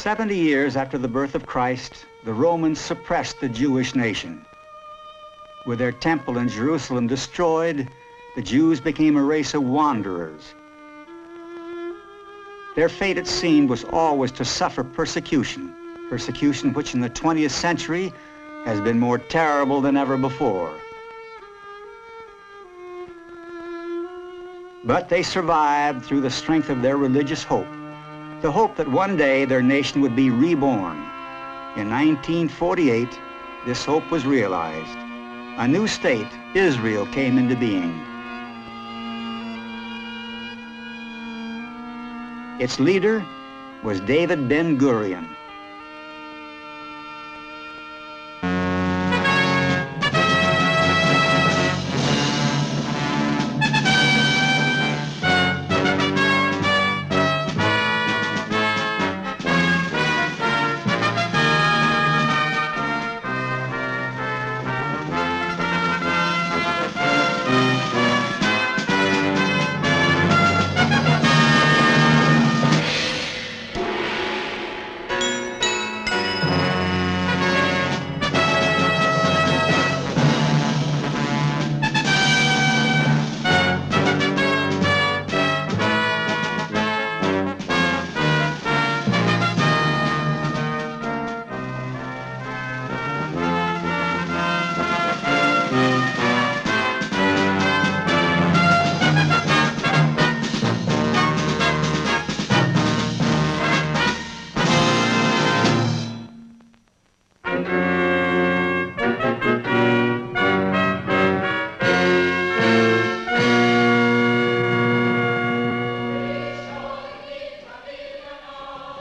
70 years after the birth of Christ, the Romans suppressed the Jewish nation. With their temple in Jerusalem destroyed, the Jews became a race of wanderers. Their fate, it seemed, was always to suffer persecution, persecution which in the 20th century has been more terrible than ever before. But they survived through the strength of their religious hope, the hope that one day their nation would be reborn. In 1948, this hope was realized. A new state, Israel, came into being. Its leader was David Ben-Gurion.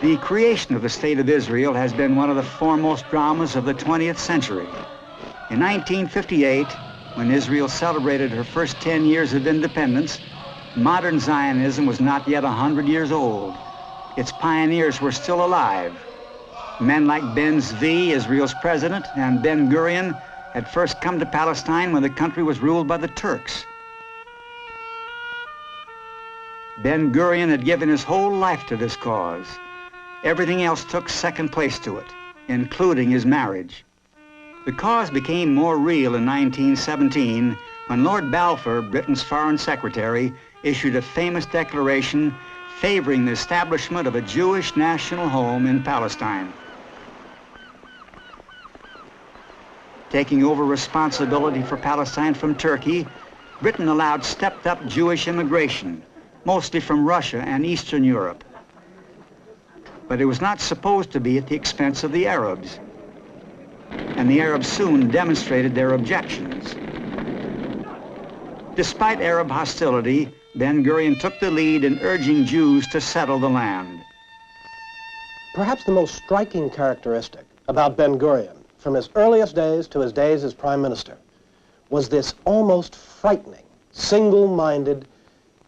The creation of the State of Israel has been one of the foremost dramas of the 20th century. In 1958, when Israel celebrated her first 10 years of independence, modern Zionism was not yet 100 years old. Its pioneers were still alive. Men like Ben Zvi, Israel's president, and Ben-Gurion had first come to Palestine when the country was ruled by the Turks. Ben-Gurion had given his whole life to this cause. Everything else took second place to it, including his marriage. The cause became more real in 1917 when Lord Balfour, Britain's foreign secretary, issued a famous declaration favoring the establishment of a Jewish national home in Palestine. Taking over responsibility for Palestine from Turkey, Britain allowed stepped-up Jewish immigration, mostly from Russia and Eastern Europe. But it was not supposed to be at the expense of the Arabs. And the Arabs soon demonstrated their objections. Despite Arab hostility, Ben-Gurion took the lead in urging Jews to settle the land. Perhaps the most striking characteristic about Ben-Gurion, from his earliest days to his days as prime minister, was this almost frightening, single-minded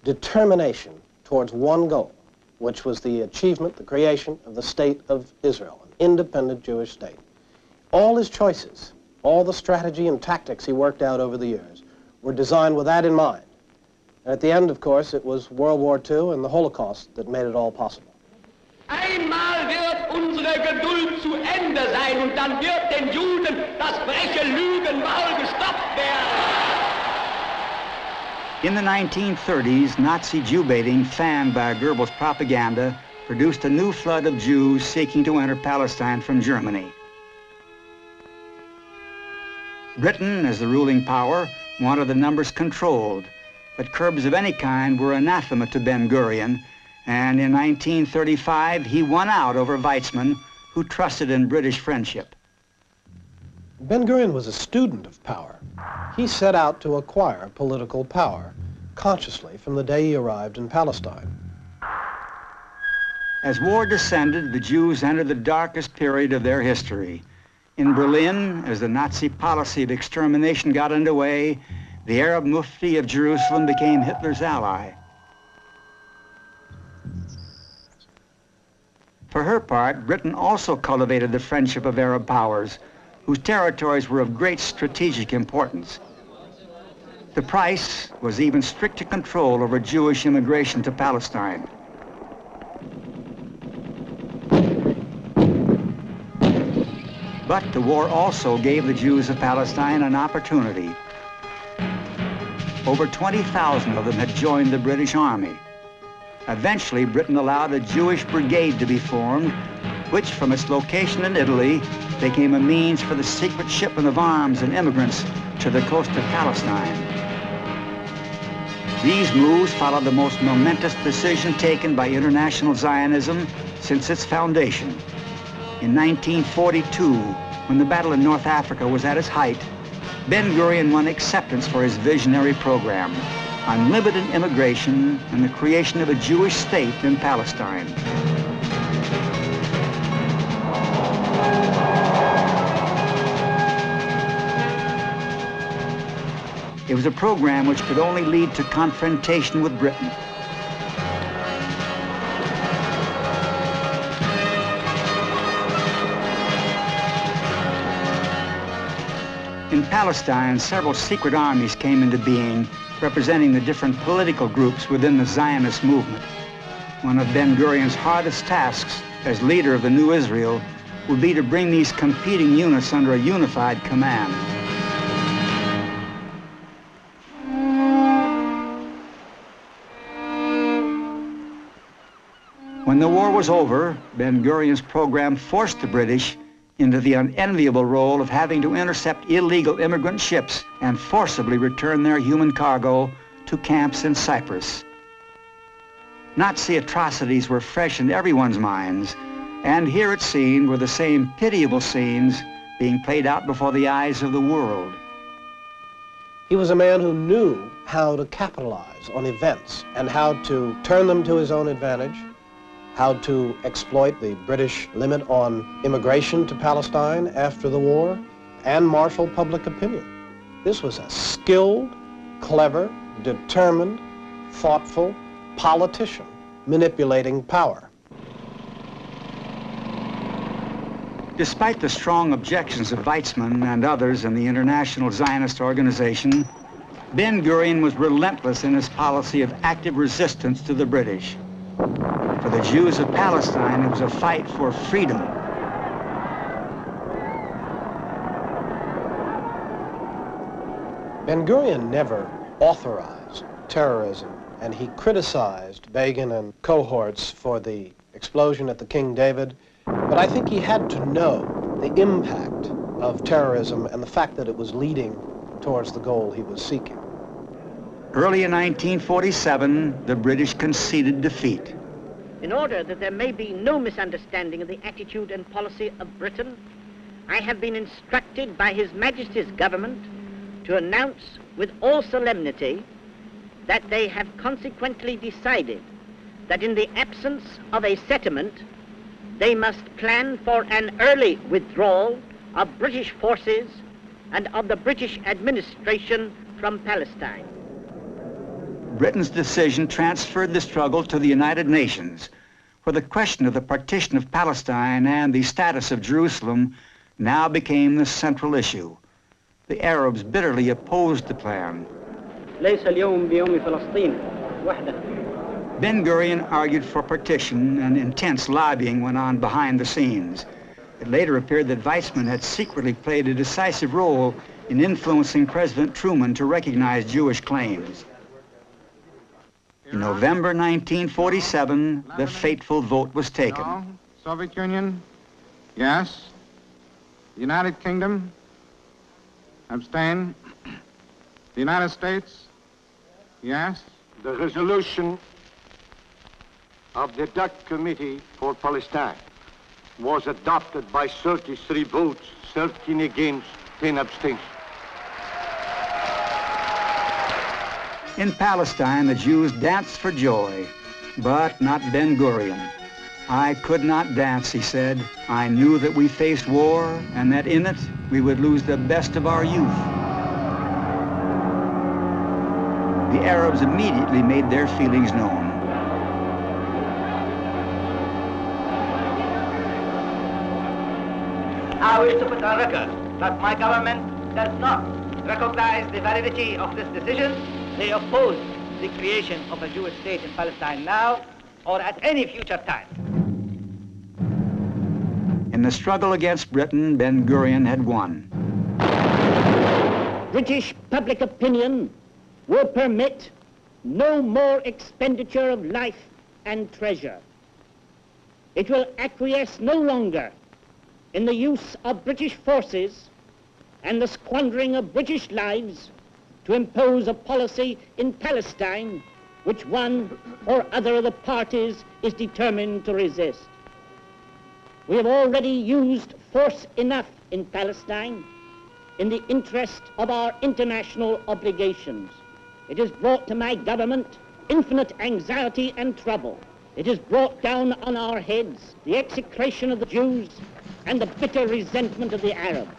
determination towards one goal, which was the achievement, the creation of the State of Israel, an independent Jewish state. All his choices, all the strategy and tactics he worked out over the years were designed with that in mind. And at the end, of course, it was World War II and the Holocaust that made it all possible. Einmal wird unsere Geduld zu Ende sein und dann wird den Juden das freche Lügenmaul gestoppt werden. In the 1930s, Nazi Jew-baiting, fanned by Goebbels' propaganda, produced a new flood of Jews seeking to enter Palestine from Germany. Britain, as the ruling power, wanted the numbers controlled, but curbs of any kind were anathema to Ben-Gurion, and in 1935, he won out over Weizmann, who trusted in British friendship. Ben-Gurion was a student of power. He set out to acquire political power consciously from the day he arrived in Palestine. As war descended, the Jews entered the darkest period of their history. In Berlin, as the Nazi policy of extermination got underway, the Arab Mufti of Jerusalem became Hitler's ally. For her part, Britain also cultivated the friendship of Arab powers, whose territories were of great strategic importance. The price was even stricter control over Jewish immigration to Palestine. But the war also gave the Jews of Palestine an opportunity. Over 20,000 of them had joined the British Army. Eventually, Britain allowed a Jewish brigade to be formed, which from its location in Italy became a means for the secret shipment of arms and immigrants to the coast of Palestine. These moves followed the most momentous decision taken by international Zionism since its foundation. In 1942, when the battle in North Africa was at its height, Ben-Gurion won acceptance for his visionary program, unlimited immigration and the creation of a Jewish state in Palestine. It was a program which could only lead to confrontation with Britain. In Palestine, several secret armies came into being, representing the different political groups within the Zionist movement. One of Ben-Gurion's hardest tasks as leader of the new Israel would be to bring these competing units under a unified command. When the war was over, Ben-Gurion's program forced the British into the unenviable role of having to intercept illegal immigrant ships and forcibly return their human cargo to camps in Cyprus. Nazi atrocities were fresh in everyone's minds, and here at scene were the same pitiable scenes being played out before the eyes of the world. He was a man who knew how to capitalize on events and how to turn them to his own advantage, how to exploit the British limit on immigration to Palestine after the war, and marshal public opinion. This was a skilled, clever, determined, thoughtful politician manipulating power. Despite the strong objections of Eichmann and others in the International Zionist Organization, Ben-Gurion was relentless in his policy of active resistance to the British. For the Jews of Palestine, it was a fight for freedom. Ben-Gurion never authorized terrorism, and he criticized Begin and cohorts for the explosion at the King David, but I think he had to know the impact of terrorism and the fact that it was leading towards the goal he was seeking. Early in 1947, the British conceded defeat. In order that there may be no misunderstanding of the attitude and policy of Britain, I have been instructed by His Majesty's government to announce with all solemnity that they have consequently decided that in the absence of a settlement, they must plan for an early withdrawal of British forces and of the British administration from Palestine. Britain's decision transferred the struggle to the United Nations, where the question of the partition of Palestine and the status of Jerusalem now became the central issue. The Arabs bitterly opposed the plan. Ben-Gurion argued for partition, and intense lobbying went on behind the scenes. It later appeared that Weizmann had secretly played a decisive role in influencing President Truman to recognize Jewish claims. In November 1947, the fateful vote was taken. No. Soviet Union, yes. The United Kingdom, abstain. The United States, yes. The resolution of the DUC Committee for Palestine was adopted by 33 votes, 13 against, 10 abstentions. In Palestine, the Jews danced for joy, but not Ben-Gurion. I could not dance, he said. I knew that we faced war and that in it we would lose the best of our youth. The Arabs immediately made their feelings known. I wish to put on record that my government does not recognize the validity of this decision. They oppose the creation of a Jewish state in Palestine now or at any future time. In the struggle against Britain, Ben-Gurion had won. British public opinion will permit no more expenditure of life and treasure. It will acquiesce no longer in the use of British forces and the squandering of British lives to impose a policy in Palestine which one or other of the parties is determined to resist. We have already used force enough in Palestine in the interest of our international obligations. It has brought to my government infinite anxiety and trouble. It has brought down on our heads the execration of the Jews and the bitter resentment of the Arabs.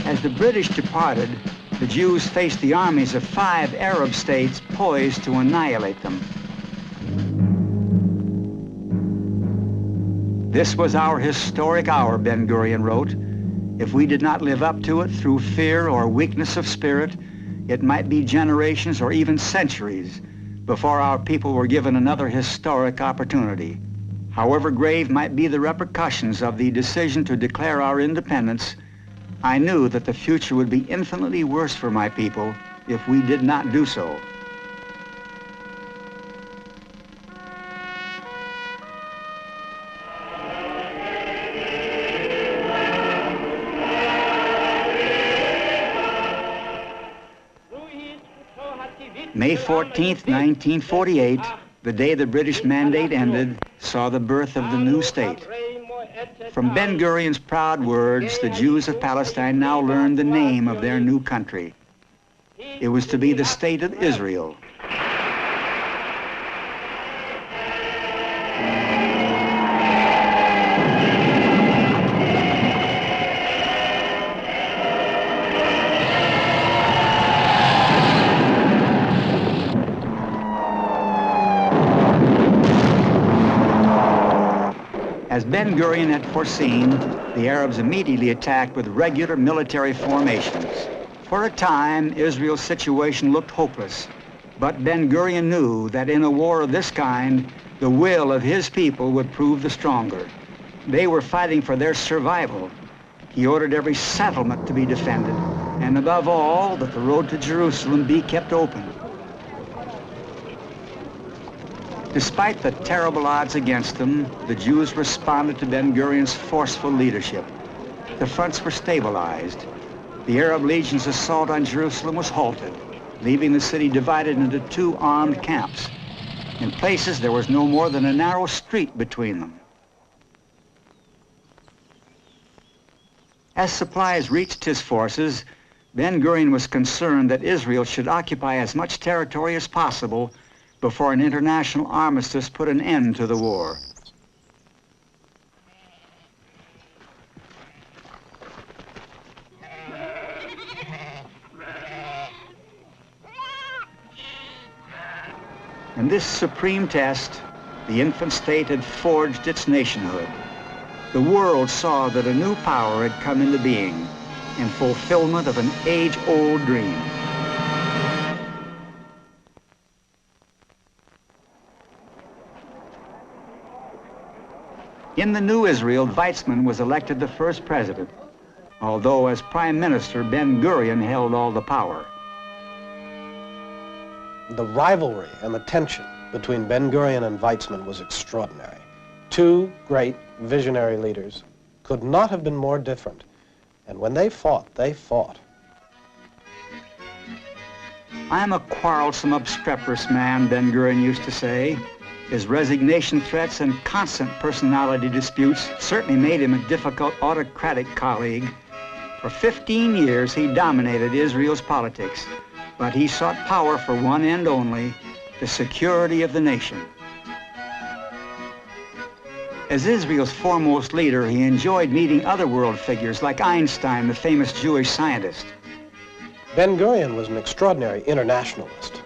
As the British departed, the Jews faced the armies of 5 Arab states poised to annihilate them. This was our historic hour, Ben-Gurion wrote. If we did not live up to it through fear or weakness of spirit, it might be generations or even centuries before our people were given another historic opportunity. However grave might be the repercussions of the decision to declare our independence, I knew that the future would be infinitely worse for my people if we did not do so. May 14th, 1948, the day the British mandate ended, saw the birth of the new state. From Ben-Gurion's proud words, the Jews of Palestine now learned the name of their new country. It was to be the State of Israel. As Ben-Gurion had foreseen, the Arabs immediately attacked with regular military formations. For a time, Israel's situation looked hopeless, but Ben-Gurion knew that in a war of this kind, the will of his people would prove the stronger. They were fighting for their survival. He ordered every settlement to be defended, and above all, that the road to Jerusalem be kept open. Despite the terrible odds against them, the Jews responded to Ben-Gurion's forceful leadership. The fronts were stabilized. The Arab Legion's assault on Jerusalem was halted, leaving the city divided into 2 armed camps. In places, there was no more than a narrow street between them. As supplies reached his forces, Ben-Gurion was concerned that Israel should occupy as much territory as possible before an international armistice put an end to the war. In this supreme test, the infant state had forged its nationhood. The world saw that a new power had come into being in fulfillment of an age-old dream. In the new Israel, Eichmann was elected the first president, although as prime minister, Ben-Gurion held all the power. The rivalry and the tension between Ben-Gurion and Eichmann was extraordinary. 2 great visionary leaders could not have been more different. And when they fought, they fought. I'm a quarrelsome, obstreperous man, Ben-Gurion used to say. His resignation threats and constant personality disputes certainly made him a difficult autocratic colleague. For 15 years, he dominated Israel's politics, but he sought power for one end only, the security of the nation. As Israel's foremost leader, he enjoyed meeting other world figures like Einstein, the famous Jewish scientist. Ben-Gurion was an extraordinary internationalist.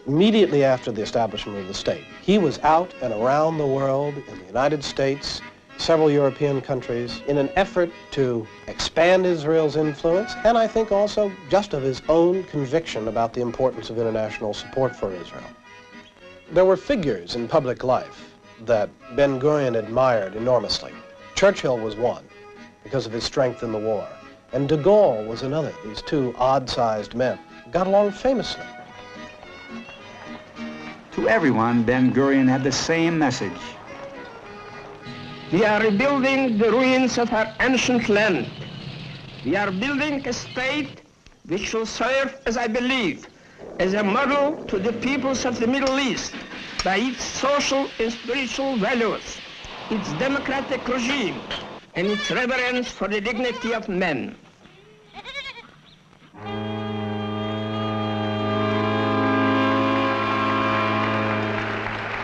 Immediately after the establishment of the state, he was out and around the world, in the United States, several European countries, in an effort to expand Israel's influence, and I think also just of his own conviction about the importance of international support for Israel. There were figures in public life that Ben-Gurion admired enormously. Churchill was one, because of his strength in the war. And DeGaulle was another. These two odd-sized men got along famously. To everyone, Ben-Gurion had the same message. We are rebuilding the ruins of our ancient land. We are building a state which shall serve, as I believe, as a model to the peoples of the Middle East by its social and spiritual values, its democratic regime, and its reverence for the dignity of men.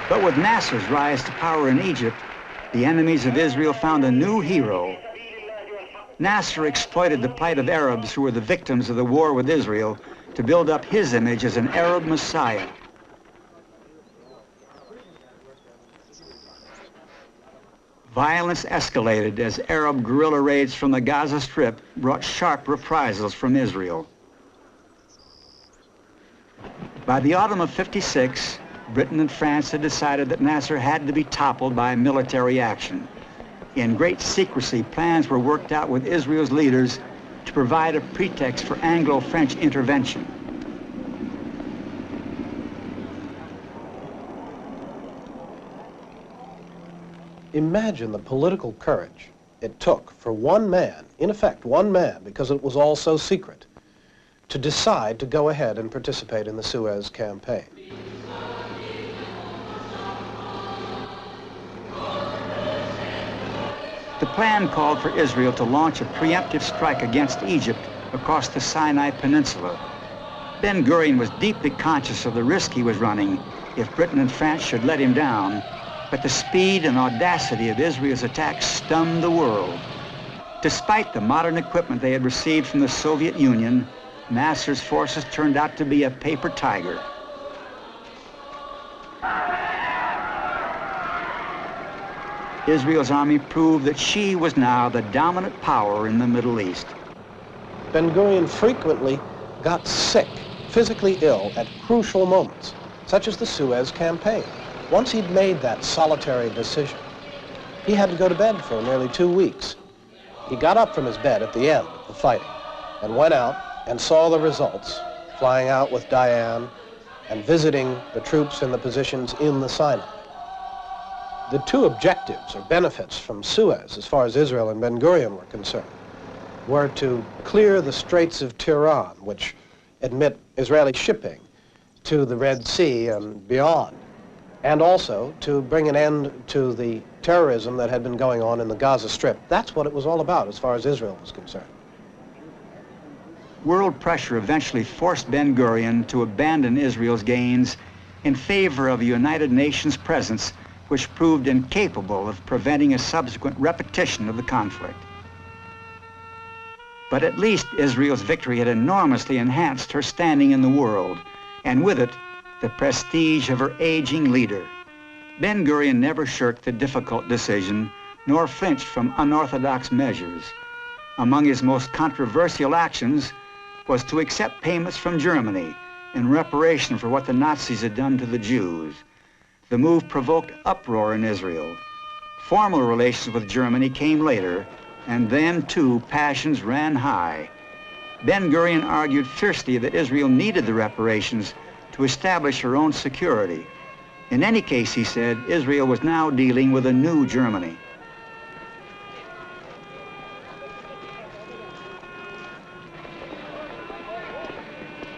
But with Nasser's rise to power in Egypt, the enemies of Israel found a new hero. Nasser exploited the plight of Arabs who were the victims of the war with Israel to build up his image as an Arab Messiah. Violence escalated as Arab guerrilla raids from the Gaza Strip brought sharp reprisals from Israel. By the autumn of '56, Britain and France had decided that Nasser had to be toppled by military action. In great secrecy, plans were worked out with Israel's leaders to provide a pretext for Anglo-French intervention. Imagine the political courage it took for one man, in effect one man, because it was all so secret, to decide to go ahead and participate in the Suez campaign. The plan called for Israel to launch a preemptive strike against Egypt across the Sinai Peninsula. Ben-Gurion was deeply conscious of the risk he was running if Britain and France should let him down, but the speed and audacity of Israel's attack stunned the world. Despite the modern equipment they had received from the Soviet Union, Nasser's forces turned out to be a paper tiger. Israel's army proved that she was now the dominant power in the Middle East. Ben-Gurion frequently got sick, physically ill at crucial moments, such as the Suez campaign. Once he'd made that solitary decision, he had to go to bed for nearly 2 weeks. He got up from his bed at the end of the fighting and went out and saw the results, flying out with Diane and visiting the troops in the positions in the Sinai. The two objectives or benefits from Suez, as far as Israel and Ben-Gurion were concerned, were to clear the Straits of Tiran, which admit Israeli shipping to the Red Sea and beyond, and also to bring an end to the terrorism that had been going on in the Gaza Strip. That's what it was all about as far as Israel was concerned. World pressure eventually forced Ben-Gurion to abandon Israel's gains in favor of a United Nations presence which proved incapable of preventing a subsequent repetition of the conflict. But at least Israel's victory had enormously enhanced her standing in the world, and with it, the prestige of her aging leader. Ben-Gurion never shirked the difficult decision, nor flinched from unorthodox measures. Among his most controversial actions was to accept payments from Germany in reparation for what the Nazis had done to the Jews. The move provoked uproar in Israel. Formal relations with Germany came later, and then, too, passions ran high. Ben-Gurion argued fiercely that Israel needed the reparations to establish her own security. In any case, he said, Israel was now dealing with a new Germany.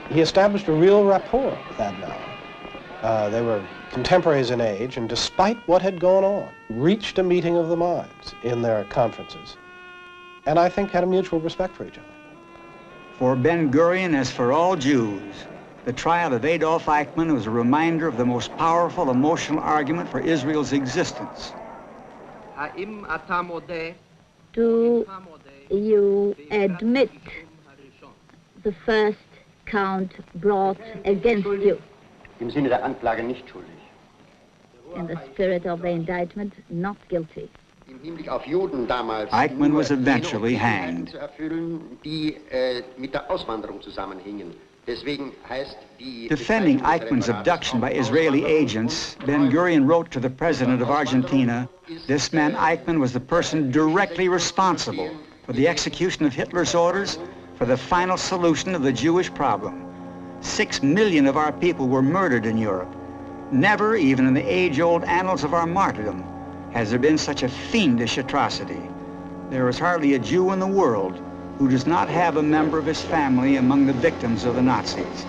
He established a real rapport with Adenauer. They were contemporaries in age, and despite what had gone on, reached a meeting of the minds in their conferences, and I think had a mutual respect for each other. For Ben-Gurion, as for all Jews, the trial of Adolf Eichmann was a reminder of the most powerful emotional argument for Israel's existence. Do you admit the first count brought against you? Im Sinne der Anklage nicht schuldig. In the spirit of the indictment, not guilty. Im Hinblick auf Juden damals Eichmann was eventually hanged. zu erfüllen, die mit der Auswanderung zusammenhingen. Defending Eichmann's abduction by Israeli agents, Ben-Gurion wrote to the president of Argentina, this man Eichmann was the person directly responsible for the execution of Hitler's orders for the final solution of the Jewish problem. 6 million of our people were murdered in Europe. Never, even in the age-old annals of our martyrdom, has there been such a fiendish atrocity. There is hardly a Jew in the world who does not have a member of his family among the victims of the Nazis.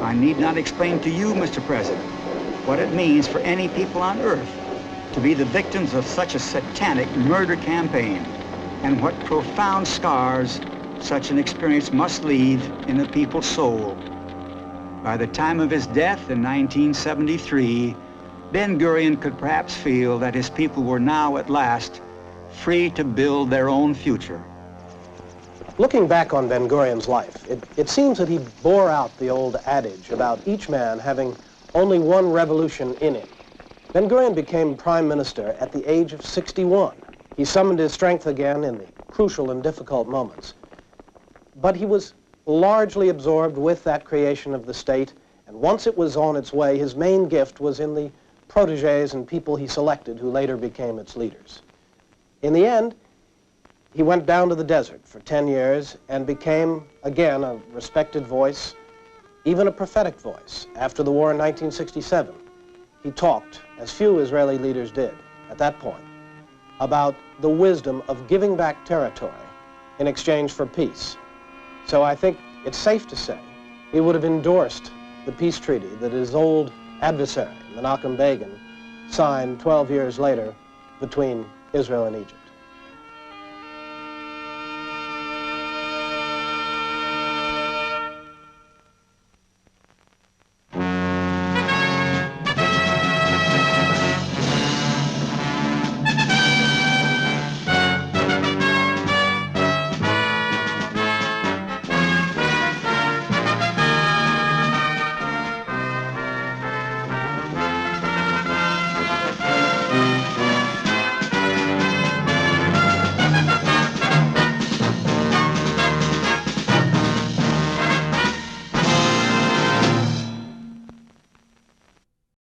I need not explain to you, Mr. President, what it means for any people on earth to be the victims of such a satanic murder campaign, and what profound scars such an experience must leave in a people's soul. By the time of his death in 1973, Ben-Gurion could perhaps feel that his people were now at last free to build their own future. Looking back on Ben-Gurion's life, it seems that he bore out the old adage about each man having only one revolution in him. Ben-Gurion became prime minister at the age of 61. He summoned his strength again in the crucial and difficult moments. But he was largely absorbed with that creation of the state, and once it was on its way, his main gift was in the protégés and people he selected who later became its leaders. In the end, he went down to the desert for 10 years and became, again, a respected voice, even a prophetic voice. After the war in 1967, he talked, as few Israeli leaders did at that point, about the wisdom of giving back territory in exchange for peace. So I think it's safe to say he would have endorsed the peace treaty that his old adversary, Menachem Begin, signed 12 years later between Israel and Egypt.